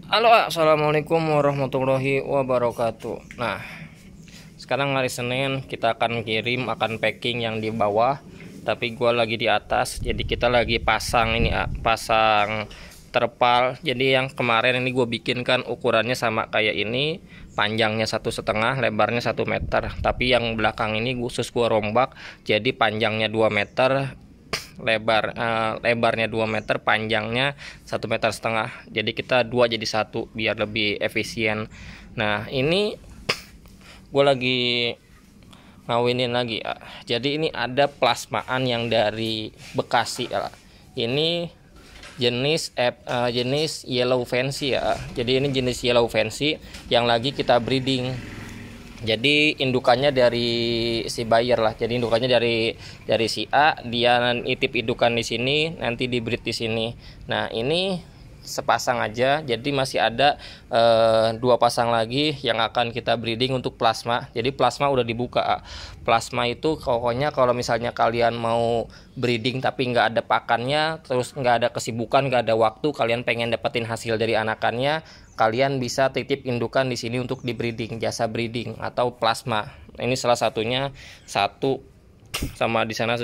Halo, assalamualaikum warahmatullahi wabarakatuh. Nah, sekarang hari Senin kita akan packing yang di bawah, tapi gua lagi di atas. Jadi kita lagi pasang ini, pasang terpal. Jadi yang kemarin ini gue bikinkan ukurannya sama kayak ini, panjangnya 1,5, lebarnya 1 meter. Tapi yang belakang ini khusus gua rombak, jadi panjangnya 2 meter, lebarnya 2 meter, panjangnya 1,5 meter. Jadi kita dua jadi satu biar lebih efisien. Nah, ini gue lagi ngawinin lagi ya. Jadi ini ada plasmaan yang dari Bekasi ya. Ini jenis yellow fancy ya. Jadi ini jenis yellow fancy yang lagi kita breeding. Jadi indukannya dari si buyer lah. Jadi indukannya dari si A, dia nitip indukan di sini, nanti di breed di sini. Nah, ini sepasang aja, jadi masih ada 2 pasang lagi yang akan kita breeding untuk plasma. Jadi plasma udah dibuka. Plasma itu pokoknya kalau misalnya kalian mau breeding tapi nggak ada pakannya, terus nggak ada kesibukan, nggak ada waktu, kalian pengen dapetin hasil dari anakannya, kalian bisa titip indukan di sini untuk di breeding, jasa breeding atau plasma. Ini salah satunya, satu sama di sana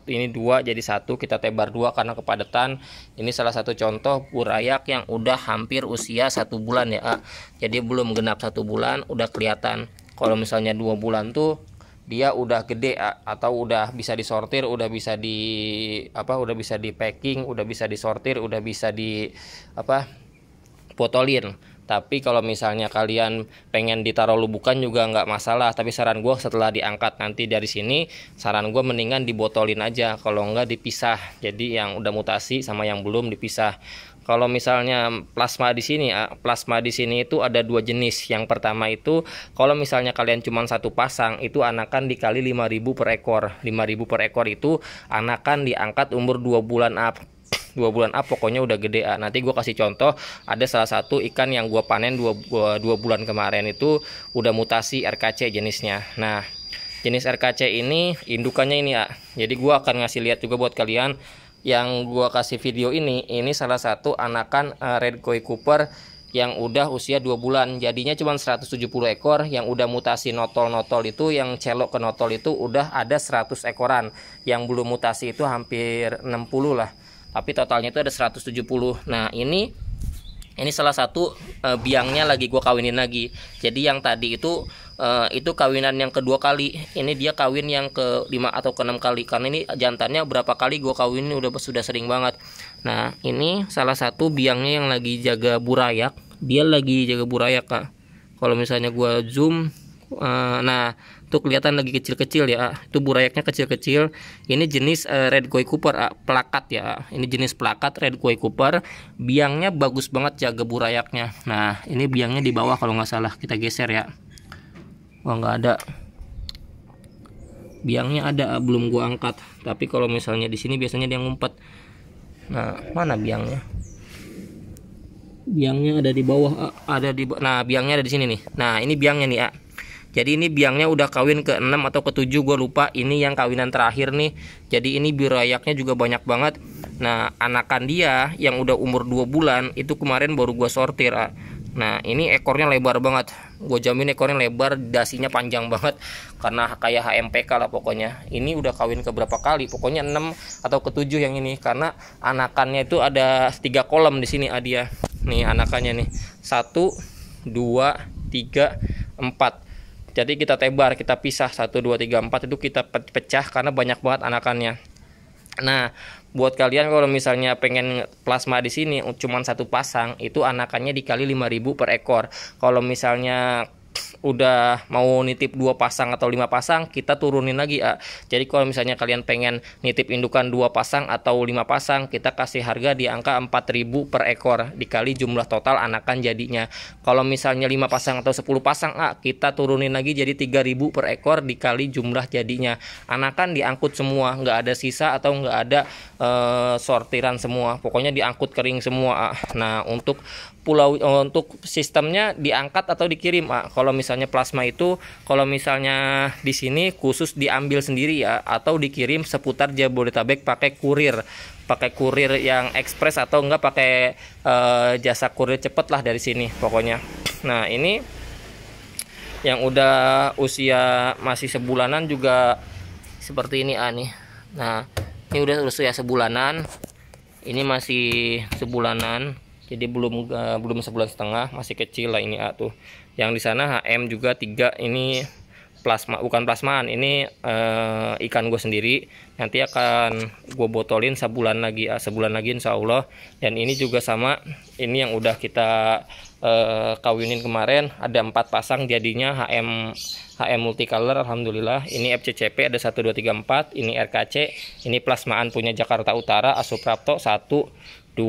ini dua jadi satu, kita tebar dua karena kepadatan. Ini salah satu contoh burayak yang udah hampir usia 1 bulan ya. Jadi belum genap 1 bulan udah kelihatan. Kalau misalnya 2 bulan tuh dia udah gede atau udah bisa disortir, udah bisa di packing, udah bisa disortir, udah bisa di botolin. Tapi kalau misalnya kalian pengen ditaruh lubukan juga nggak masalah. Tapi saran gue setelah diangkat nanti dari sini, saran gue mendingan dibotolin aja. Kalau nggak dipisah. Jadi yang udah mutasi sama yang belum dipisah. Kalau misalnya plasma di sini itu ada 2 jenis. Yang pertama itu kalau misalnya kalian cuma 1 pasang, itu anakan dikali 5.000 per ekor. 5.000 per ekor itu anakan diangkat umur 2 bulan up. 2 bulan up pokoknya udah gede. Nanti gue kasih contoh, ada salah satu ikan yang gue panen 2 bulan kemarin itu udah mutasi RKC jenisnya. Nah, jenis RKC ini indukannya ini jadi gue akan ngasih lihat juga buat kalian yang gue kasih video ini salah satu anakan Red Koi Cooper yang udah usia 2 bulan. Jadinya cuma 170 ekor. Yang udah mutasi notol-notol itu, yang celok ke notol itu udah ada 100 ekoran. Yang belum mutasi itu hampir 60 lah. Tapi totalnya itu ada 170. Nah, ini salah satu biangnya lagi gue kawinin lagi. Jadi yang tadi itu kawinan yang kedua kali. Ini dia kawin yang ke-5 atau ke-6 kali. Karena ini jantannya berapa kali gue kawinin sudah sering banget. Nah, ini salah satu biangnya yang lagi jaga burayak. Dia lagi jaga burayak, Kak. Kalau misalnya gue zoom, nah tuh kelihatan lagi kecil-kecil ya. Itu burayaknya kecil-kecil. Ini jenis Red Koi Cooper plakat ya. Ini jenis plakat Red Koi Cooper. Biangnya bagus banget jaga burayaknya. Nah, ini biangnya di bawah kalau nggak salah. Kita geser ya. Wah, nggak ada. Biangnya ada, belum gua angkat. Tapi kalau misalnya di sini biasanya dia ngumpet. Nah, mana biangnya? Biangnya ada di bawah, nah biangnya ada di sini nih. Nah, ini biangnya nih ya. Jadi ini biangnya udah kawin ke-6 atau ke-7, gue lupa. Ini yang kawinan terakhir nih. Jadi ini burayaknya juga banyak banget. Nah, anakan dia yang udah umur 2 bulan itu kemarin baru gue sortir. Nah, ini ekornya lebar banget. Gue jamin ekornya lebar, dasinya panjang banget. Karena kayak HMPK lah pokoknya. Ini udah kawin ke berapa kali? Pokoknya 6 atau ke-7 yang ini. Karena anakannya itu ada 3 kolam di sini dia. Nih anakannya nih. 1, 2, 3, 4. Jadi kita tebar, kita pisah 1, 2, 3, 4 itu kita pecah karena banyak banget anakannya. Nah, buat kalian kalau misalnya pengen plasma di sini cuma 1 pasang, itu anakannya dikali 5.000 per ekor. Kalau misalnya udah mau nitip 2 pasang atau 5 pasang, kita turunin lagi ya. Jadi kalau misalnya kalian pengen nitip indukan 2 pasang atau 5 pasang, kita kasih harga di angka 4.000 per ekor dikali jumlah total anakan jadinya. Kalau misalnya 5 pasang atau 10 pasang kita turunin lagi jadi 3.000 per ekor dikali jumlah jadinya. Anakan diangkut semua, nggak ada sisa atau nggak ada sortiran semua. Pokoknya diangkut kering semua. Nah, untuk sistemnya diangkat atau dikirim. Kalau misalnya plasma itu, kalau misalnya di sini khusus diambil sendiri ya, atau dikirim seputar Jabodetabek pakai kurir. pakai kurir yang ekspres atau enggak pakai jasa kurir cepet lah dari sini pokoknya. Nah ini yang udah usia masih sebulanan juga seperti ini nih. Nah ini udah usia sebulanan, ini masih sebulanan, jadi belum sebulan setengah, masih kecil lah ini tuh. Yang di sana HM juga 3, ini plasma, bukan plasmaan, ini ikan gue sendiri. Nanti akan gue botolin sebulan lagi insya Allah. Dan ini juga sama, ini yang udah kita kawinin kemarin, ada 4 pasang jadinya HM multicolor alhamdulillah. Ini FCCP ada 1 2 3 4, ini RKC, ini plasmaan punya Jakarta Utara Asuprapto 1 2,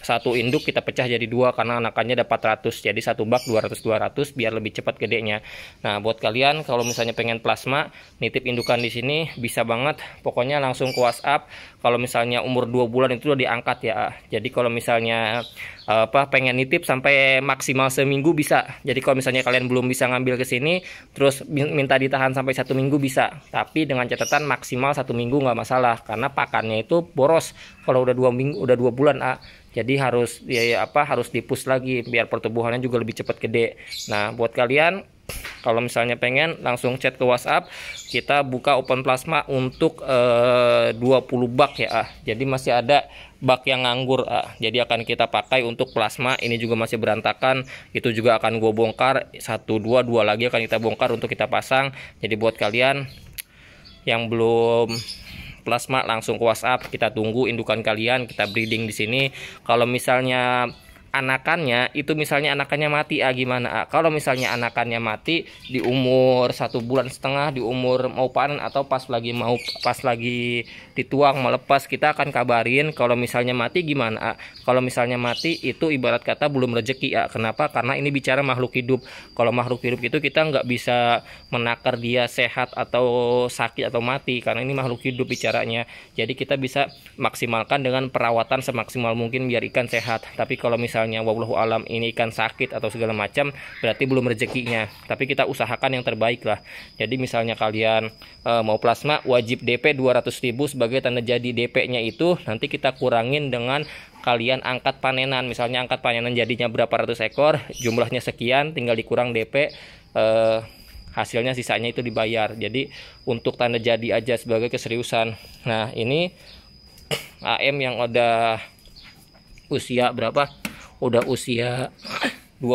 satu induk kita pecah jadi 2 karena anakannya ada 400, jadi satu bak 200 biar lebih cepat gedenya. Nah buat kalian kalau misalnya pengen plasma nitip indukan di sini bisa banget, pokoknya langsung ke WhatsApp. Kalau misalnya umur 2 bulan itu udah diangkat ya. Jadi kalau misalnya pengen nitip sampai maksimal seminggu bisa. Jadi kalau misalnya kalian belum bisa ngambil ke sini terus minta ditahan sampai 1 minggu bisa, tapi dengan catatan maksimal 1 minggu nggak masalah karena pakannya itu boros kalau udah 2 minggu, udah 2 bulan jadi harus harus dipus lagi biar pertumbuhannya juga lebih cepat gede. Nah buat kalian kalau misalnya pengen langsung chat ke WhatsApp, kita buka open plasma untuk 20 bak ya. Jadi masih ada bak yang nganggur, jadi akan kita pakai untuk plasma. Ini juga masih berantakan, itu juga akan gue bongkar 1 2 lagi akan kita bongkar untuk kita pasang. Jadi buat kalian yang belum plasma langsung ke WhatsApp, kita tunggu indukan kalian, kita breeding di sini. Kalau misalnya anakannya itu misalnya anakannya mati gimana? Kalau misalnya anakannya mati di umur 1,5 bulan, di umur mau panen atau pas lagi dituang melepas, kita akan kabarin. Kalau misalnya mati gimana? Kalau misalnya mati itu ibarat kata belum rezeki Kenapa? Karena ini bicara makhluk hidup. Kalau makhluk hidup itu kita nggak bisa menakar dia sehat atau sakit atau mati, karena ini makhluk hidup bicaranya. Jadi kita bisa maksimalkan dengan perawatan semaksimal mungkin biar ikan sehat. Tapi kalau misalnya wallahu alam ini ikan sakit atau segala macam, berarti belum rezekinya. Tapi kita usahakan yang terbaik lah. Jadi misalnya kalian mau plasma, wajib DP 200.000 sebagai tanda jadi. DP-nya itu nanti kita kurangin dengan kalian angkat panenan. Misalnya angkat panenan jadinya berapa ratus ekor, jumlahnya sekian, tinggal dikurang DP, hasilnya sisanya itu dibayar. Jadi untuk tanda jadi aja sebagai keseriusan. Nah ini AM yang udah usia berapa? Udah usia 2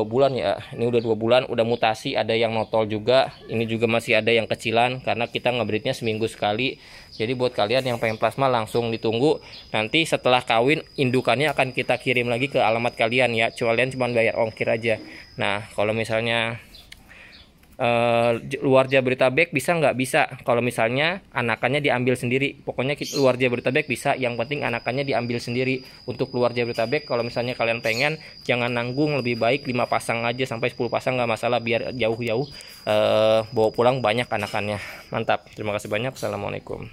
bulan ya. Ini udah 2 bulan, udah mutasi, ada yang notol juga. Ini juga masih ada yang kecilan karena kita ngebreednya seminggu sekali. Jadi buat kalian yang pengen plasma langsung ditunggu. Nanti setelah kawin indukannya akan kita kirim lagi ke alamat kalian ya. Kalian cuma bayar ongkir aja. Nah kalau misalnya luar Jabodetabek bisa nggak? Bisa. Kalau misalnya anakannya diambil sendiri, pokoknya luar Jabodetabek bisa, yang penting anakannya diambil sendiri. Untuk luar Jabodetabek kalau misalnya kalian pengen jangan nanggung, lebih baik 5 pasang aja sampai 10 pasang nggak masalah, biar jauh-jauh bawa pulang banyak anakannya. Mantap, terima kasih banyak. Assalamualaikum.